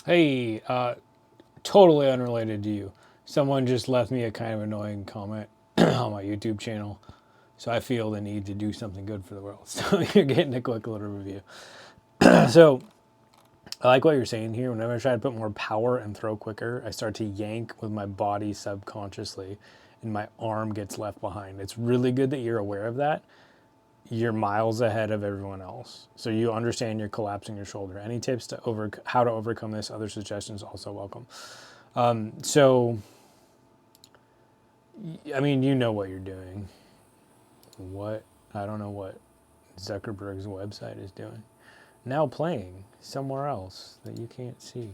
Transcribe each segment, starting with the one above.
Hey, totally unrelated to you. Someone just left me a kind of annoying comment on my YouTube channel, so I feel the need to do something good for the world. So you're getting a quick little review. So I like what you're saying here. Whenever I try to put more power and throw quicker, I start to yank with my body subconsciously, and my arm gets left behind. It's really good that you're aware of that. You're miles ahead of everyone else, so you understand you're collapsing your shoulder. Any tips to how to overcome this? Other suggestions also welcome. So, I mean, you know what you're doing. What? I don't know what Zuckerberg's website is doing. Now playing somewhere else that you can't see.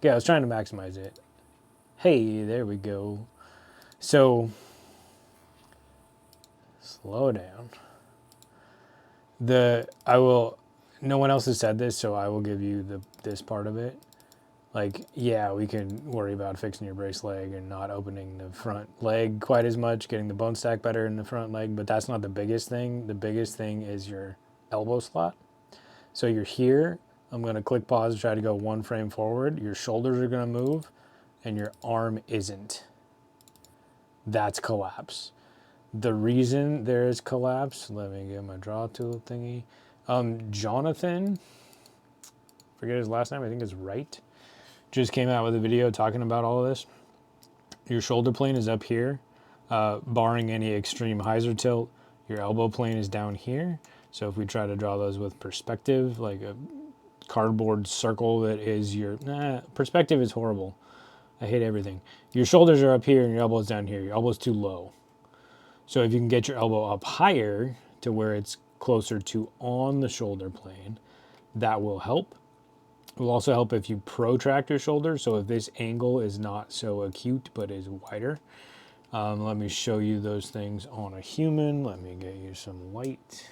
Yeah, I was trying to maximize it. Hey, there we go. So, slow down. I will, no one else has said this, so I will give you this part of it. Like, yeah, we can worry about fixing your brace leg and not opening the front leg quite as much, getting the bone stack better in the front leg, but that's not the biggest thing. The biggest thing is your elbow slot. So you're here. I'm going to click pause and try to go one frame forward. Your shoulders are going to move and your arm isn't. That's collapse. The reason there is collapse, let me get my draw tool thingy. Johnathan, forget his last name, I think it's Right, just came out with a video talking about all of this. Your shoulder plane is up here, barring any extreme hyzer tilt. Your elbow plane is down here. So if we try to draw those with perspective, like a cardboard circle that is your, perspective is horrible. I hate everything. Your shoulders are up here and your elbow's down here. Your elbow's too low. So if you can get your elbow up higher to where it's closer to on the shoulder plane, that will help. It will also help if you protract your shoulder. So if this angle is not so acute but is wider. Let me show you those things on a human. Let me get you some light.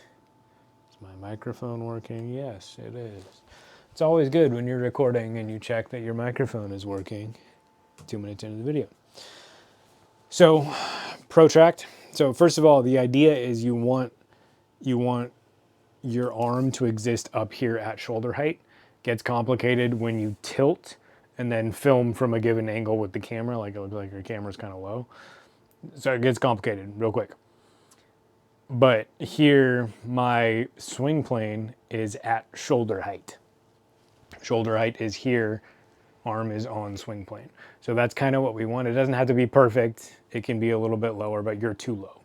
Is my microphone working? Yes, it is. It's always good when you're recording and you check that your microphone is working 2 minutes into the video. So, protract. So first of all, the idea is you want your arm to exist up here at shoulder height. Gets complicated when you tilt and then film from a given angle with the camera, like it looks like your camera's kind of low. So it gets complicated real quick. But here, my swing plane is at shoulder height. Shoulder height is here, arm is on swing plane. So that's kind of what we want. It doesn't have to be perfect. It can be a little bit lower, but you're too low.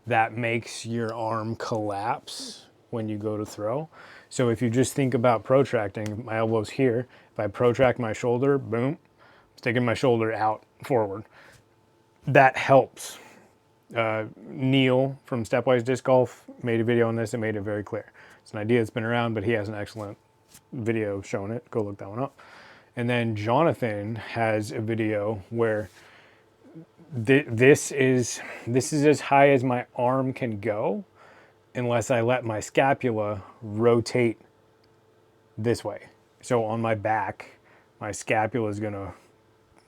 That makes your arm collapse when you go to throw. So if you just think about protracting, my elbow's here. If I protract my shoulder, boom, sticking my shoulder out forward. That helps. Neil from Stepwise Disc Golf made a video on this and made it very clear. It's an idea that's been around, but he has an excellent video showing it. Go look that one up. And then Johnathan has a video where this is as high as my arm can go unless I let my scapula rotate this way. So on my back, my scapula is gonna,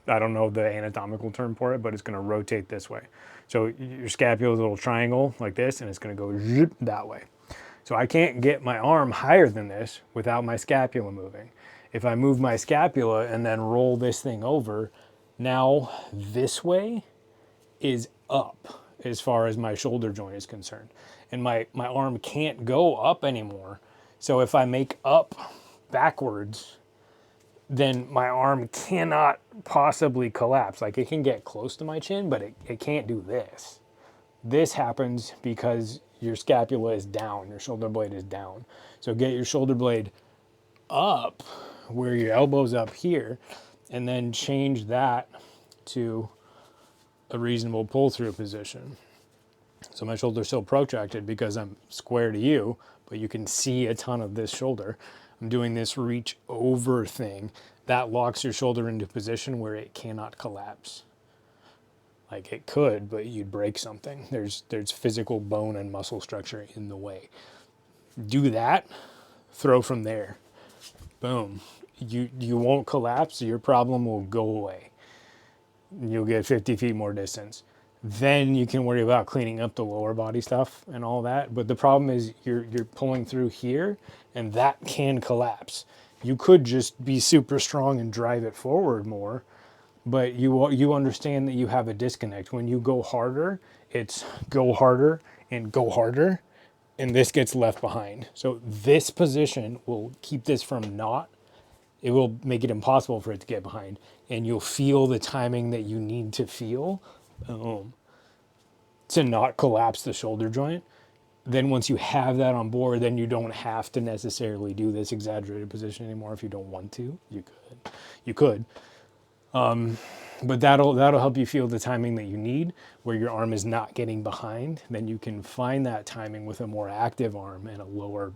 I don't know the anatomical term for it, but it's gonna rotate this way. So your scapula is a little triangle like this, and it's gonna go zip that way. So I can't get my arm higher than this without my scapula moving. If I move my scapula and then roll this thing over, now this way is up as far as my shoulder joint is concerned. And my arm can't go up anymore. So if I make up backwards, then my arm cannot possibly collapse. Like it can get close to my chin, but it can't do this. This happens because your scapula is down, your shoulder blade is down. So get your shoulder blade up where your elbow's up here, and then change that to a reasonable pull-through position. So my shoulder's still protracted because I'm square to you, but you can see a ton of this shoulder. I'm doing this reach over thing. That locks your shoulder into a position where it cannot collapse. Like it could, but you'd break something. There's physical bone and muscle structure in the way. Do that, throw from there. Boom. You won't collapse, your problem will go away. You'll get 50 feet more distance. Then you can worry about cleaning up the lower body stuff and all that. But the problem is you're pulling through here, and that can collapse. You could just be super strong and drive it forward more, but you understand that you have a disconnect. When you go harder, it's go harder and go harder, and this gets left behind. So this position will keep this from not, it will make it impossible for it to get behind, and you'll feel the timing that you need to feel to not collapse the shoulder joint. Then once you have that on board, then you don't have to necessarily do this exaggerated position anymore. If you don't want to, you could, but that'll help you feel the timing that you need, where your arm is not getting behind. Then you can find that timing with a more active arm and a lower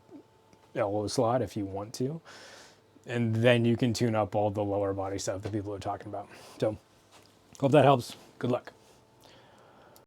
elbow slot if you want to, and then you can tune up all the lower body stuff that people are talking about. So hope that helps. Good luck.